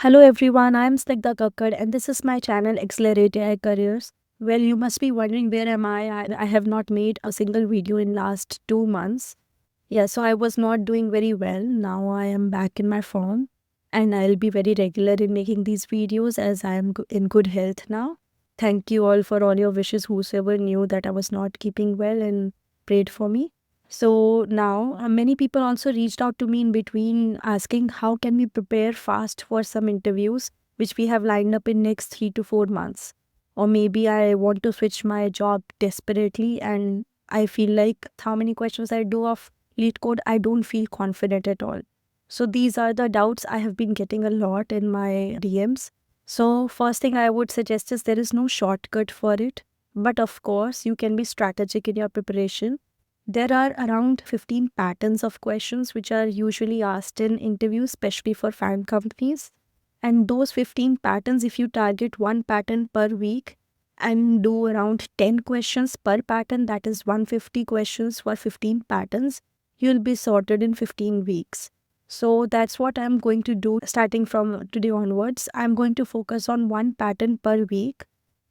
Hello everyone, I am Snigdha Kakkad and this is my channel Accelerate AI Careers. Well, you must be wondering where am I? I have not made a single video in last 2 months. Yeah, so I was not doing very well. Now I am back in my form and I'll be very regular in making these videos as I am in good health now. Thank you all your wishes, whosoever knew that I was not keeping well and prayed for me. So now many people also reached out to me in between asking how can we prepare fast for some interviews which we have lined up in next 3 to 4 months. Or maybe I want to switch my job desperately and I feel like how many questions I do of LeetCode, I don't feel confident at all. So these are the doubts I have been getting a lot in my DMs. So first thing I would suggest is there is no shortcut for it. But of course, you can be strategic in your preparation. There are around 15 patterns of questions which are usually asked in interviews, especially for FAANG companies. And those 15 patterns, if you target one pattern per week and do around 10 questions per pattern, that is 150 questions for 15 patterns, you'll be sorted in 15 weeks. So that's what I'm going to do starting from today onwards. I'm going to focus on one pattern per week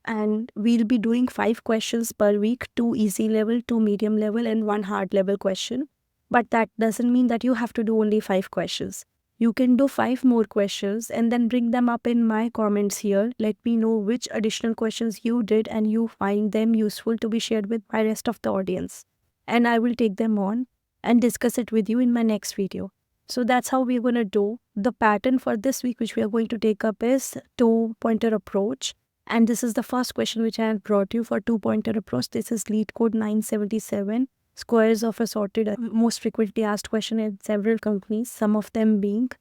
and we'll be doing 5 questions per week, 2 easy level, 2 medium level and 1 hard level question. But that doesn't mean that you have to do only 5 questions. You can do 5 more questions and then bring them up in my comments here. Let me know which additional questions you did and you find them useful to be shared with my rest of the audience. And I will take them on and discuss it with you in my next video. So that's how we're going to do. The pattern for this week which we are going to take up is two-pointer approach. And this is the first question which I have brought you for two-pointer approach. This is LeetCode 977, squares of a sorted, most frequently asked question in several companies, some of them being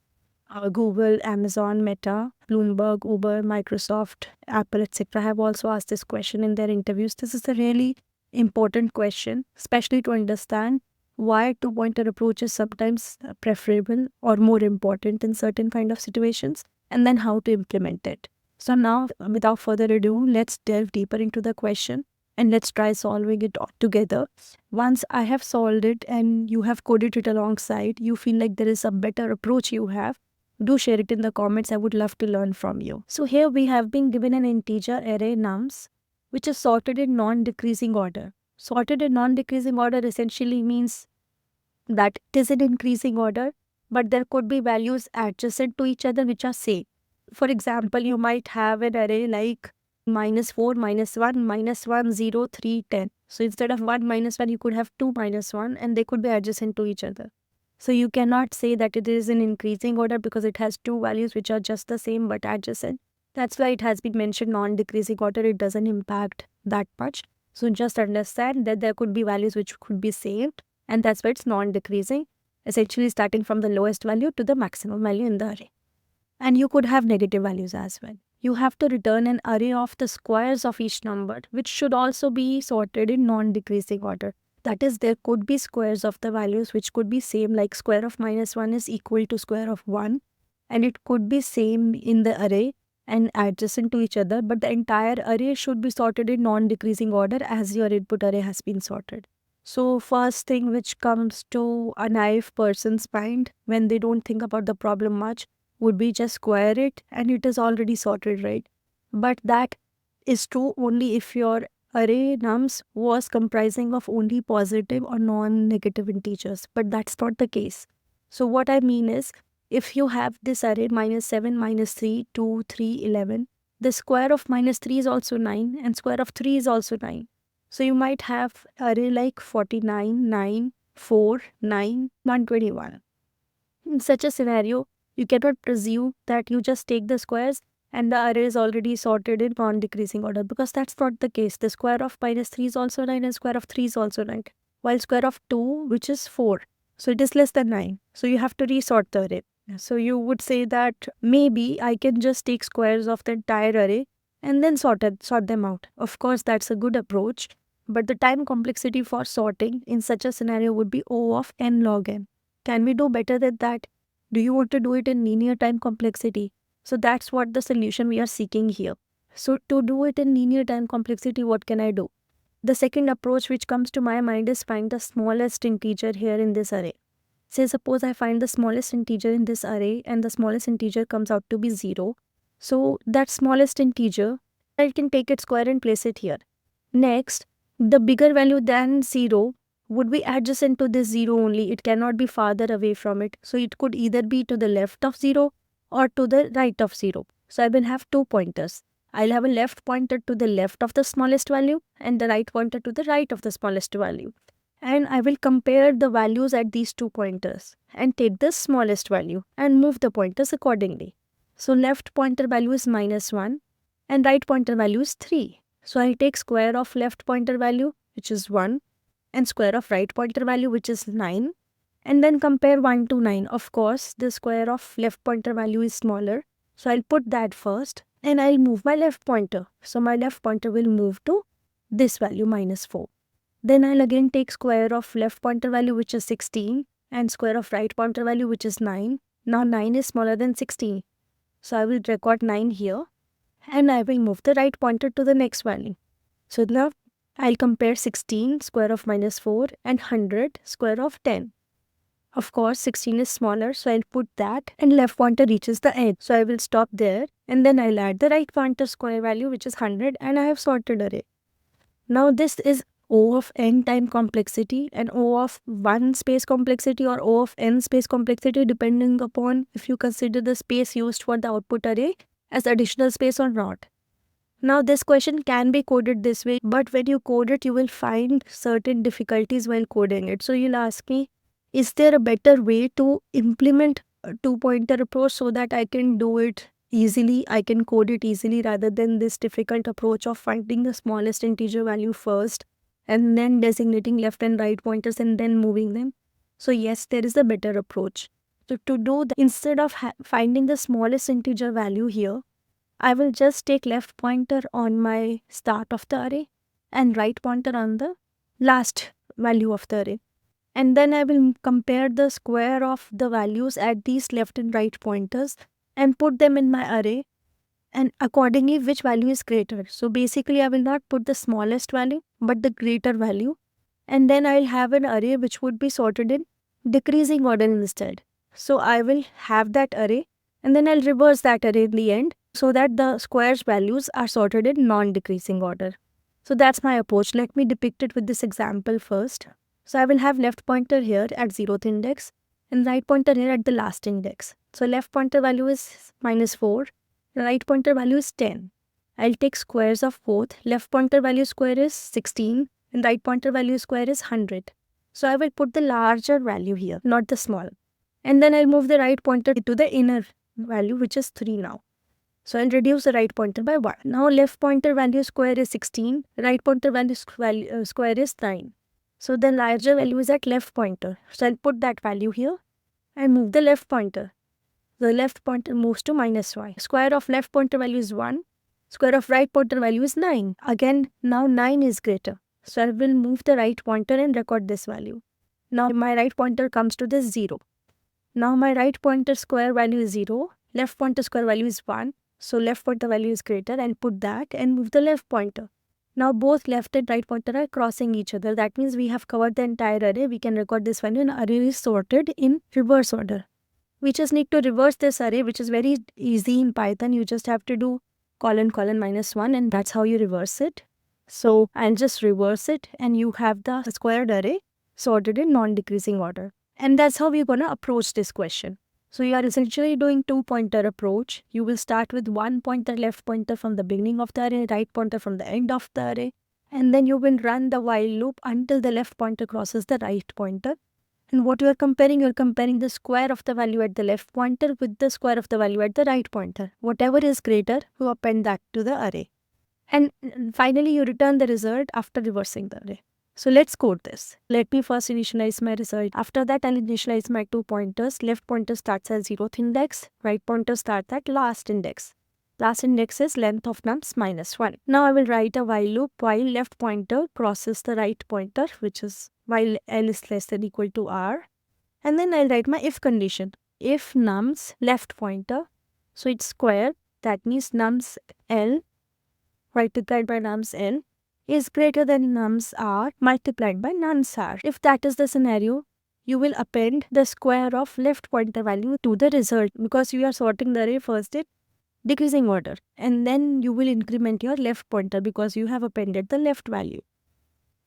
Google, Amazon, Meta, Bloomberg, Uber, Microsoft, Apple, etc. have also asked this question in their interviews. This is a really important question, especially to understand why two-pointer approach is sometimes preferable or more important in certain kind of situations, and then how to implement it. So now, without further ado, let's delve deeper into the question and let's try solving it all together. Once I have solved it and you have coded it alongside, you feel like there is a better approach you have, do share it in the comments. I would love to learn from you. So here we have been given an integer array nums, which is sorted in non-decreasing order. Sorted in non-decreasing order essentially means that it is in increasing order, but there could be values adjacent to each other which are same. For example, you might have an array like -4, -1, -1, 0, 3, 10. So instead of 1, -1, you could have 2, -1 and they could be adjacent to each other. So you cannot say that it is in increasing order because it has two values which are just the same but adjacent. That's why it has been mentioned non-decreasing order. It doesn't impact that much. So just understand that there could be values which could be saved and that's why it's non-decreasing, essentially starting from the lowest value to the maximum value in the array. And you could have negative values as well. You have to return an array of the squares of each number, which should also be sorted in non-decreasing order. That is, there could be squares of the values which could be same, like square of -1 is equal to square of 1. And it could be same in the array and adjacent to each other, but the entire array should be sorted in non-decreasing order as your input array has been sorted. So first thing which comes to a naive person's mind when they don't think about the problem much would be just square it and it is already sorted, right? But that is true only if your array nums was comprising of only positive or non-negative integers, but that's not the case. So what I mean is, if you have this array -7, -3, 2, 3, 11, the square of -3 is also 9 and square of 3 is also 9. So you might have array like 49, 9, 4, 9, 121. In such a scenario, you cannot presume that you just take the squares and the array is already sorted in non-decreasing order because that's not the case. The square of -3 is also 9 and square of 3 is also 9. While square of 2, which is 4. So it is less than 9. So you have to resort the array. So you would say that maybe I can just take squares of the entire array and then sort them out. Of course, that's a good approach. But the time complexity for sorting in such a scenario would be O of n log n. Can we do better than that? Do you want to do it in linear time complexity? So that's what the solution we are seeking here. So to do it in linear time complexity, what can I do? The second approach which comes to my mind is find the smallest integer here in this array. Say suppose I find the smallest integer in this array and the smallest integer comes out to be 0. So that smallest integer, I can take its square and place it here. Next, the bigger value than 0 would be adjacent to this 0 only. It cannot be farther away from it. So it could either be to the left of 0 or to the right of 0. So I will have 2 pointers. I'll have a left pointer to the left of the smallest value and the right pointer to the right of the smallest value. And I will compare the values at these 2 pointers and take the smallest value and move the pointers accordingly. So left pointer value is -1 and right pointer value is 3. So I'll take square of left pointer value, which is 1, and square of right pointer value, which is 9, and then compare 1 to 9. Of course, the square of left pointer value is smaller, so I'll put that first, and I'll move my left pointer. So my left pointer will move to this value, -4. Then I'll again take square of left pointer value, which is 16, and square of right pointer value, which is 9. Now 9 is smaller than 16, so I will record 9 here. And I will move the right pointer to the next value. So now I'll compare 16 square of -4 and 100 square of 10. Of course, 16 is smaller, so I'll put that and left pointer reaches the edge. So I will stop there and then I'll add the right pointer square value, which is 100, and I have sorted array. Now this is O of n time complexity and O of 1 space complexity or O of n space complexity, depending upon if you consider the space used for the output array as additional space or not. Now this question can be coded this way, but when you code it, you will find certain difficulties while coding it. So you'll ask me, is there a better way to implement a 2-pointer approach so that I can do it easily, I can code it easily rather than this difficult approach of finding the smallest integer value first and then designating left and right pointers and then moving them? So yes, there is a better approach. So to do that, instead of finding the smallest integer value here, I will just take left pointer on my start of the array and right pointer on the last value of the array. And then I will compare the square of the values at these left and right pointers and put them in my array, and accordingly which value is greater. So basically I will not put the smallest value but the greater value, and then I'll have an array which would be sorted in decreasing order instead. So I will have that array and then I'll reverse that array in the end so that the squares values are sorted in non-decreasing order. So that's my approach. Let me depict it with this example first. So I will have left pointer here at 0th index and right pointer here at the last index. So left pointer value is -4, right pointer value is 10. I'll take squares of both. Left pointer value square is 16 and right pointer value square is 100. So I will put the larger value here, not the small. And then I'll move the right pointer to the inner value, which is 3 now. So I'll reduce the right pointer by 1. Now left pointer value square is 16, right pointer value square is 9. So the larger value is at left pointer. So I'll put that value here and move the left pointer. The left pointer moves to -y. Square of left pointer value is 1. Square of right pointer value is 9. Again, now 9 is greater. So I will move the right pointer and record this value. Now my right pointer comes to this 0. Now my right pointer square value is 0. Left pointer square value is 1. So left pointer value is greater, and put that and move the left pointer. Now both left and right pointer are crossing each other. That means we have covered the entire array. We can record this value and array is sorted in reverse order. We just need to reverse this array, which is very easy in Python. You just have to do : ::1 and that's how you reverse it. So I'll just reverse it and you have the squared array sorted in non-decreasing order. And that's how we're going to approach this question. So you are essentially doing 2-pointer approach. You will start with 1 pointer left pointer from the beginning of the array, right pointer from the end of the array. And then you will run the while loop until the left pointer crosses the right pointer. And what you are comparing the square of the value at the left pointer with the square of the value at the right pointer. Whatever is greater, you append that to the array. And finally, you return the result after reversing the array. So let's code this. Let me first initialize my result. After that, I'll initialize my 2 pointers. Left pointer starts at 0th index. Right pointer starts at last index. Last index is length of nums -1. Now I will write a while loop while left pointer crosses the right pointer, which is while L is less than equal to R. And then I'll write my if condition. If nums left pointer, so it's square, that means nums L multiplied by nums N is greater than nums R multiplied by nums R. If that is the scenario, you will append the square of left pointer value to the result, because you are sorting the array first in decreasing order, and then you will increment your left pointer because you have appended the left value.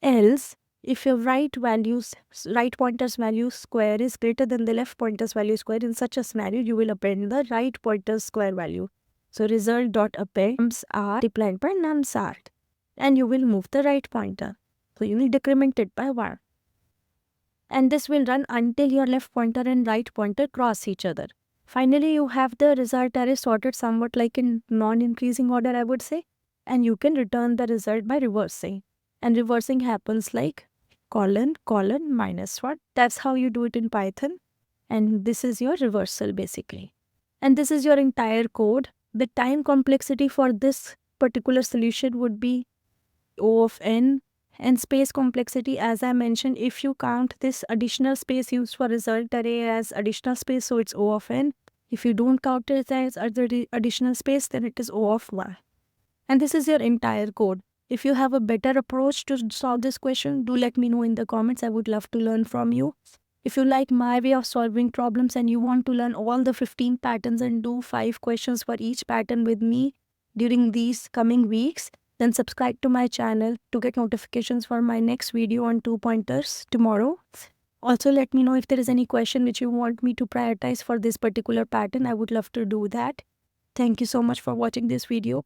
Else, if your right pointer's value square is greater than the left pointer's value square, in such a scenario you will append the right pointer's square value. So result.append are multiplied by nums are, and you will move the right pointer. So you will decrement it by 1. And this will run until your left pointer and right pointer cross each other. Finally, you have the result array sorted somewhat like in non-increasing order, I would say, and you can return the result by reversing. And reversing happens like colon, colon, -1. That's how you do it in Python. And this is your reversal basically. And this is your entire code. The time complexity for this particular solution would be O of n, and space complexity, as I mentioned, if you count this additional space used for result array as additional space, so it's O of n. If you don't count it as additional space, then it is O of 1. And this is your entire code. If you have a better approach to solve this question, do let me know in the comments. I would love to learn from you. If you like my way of solving problems and you want to learn all the 15 patterns and do 5 questions for each pattern with me during these coming weeks, then subscribe to my channel to get notifications for my next video on 2 pointers tomorrow. Also, let me know if there is any question which you want me to prioritize for this particular pattern. I would love to do that. Thank you so much for watching this video.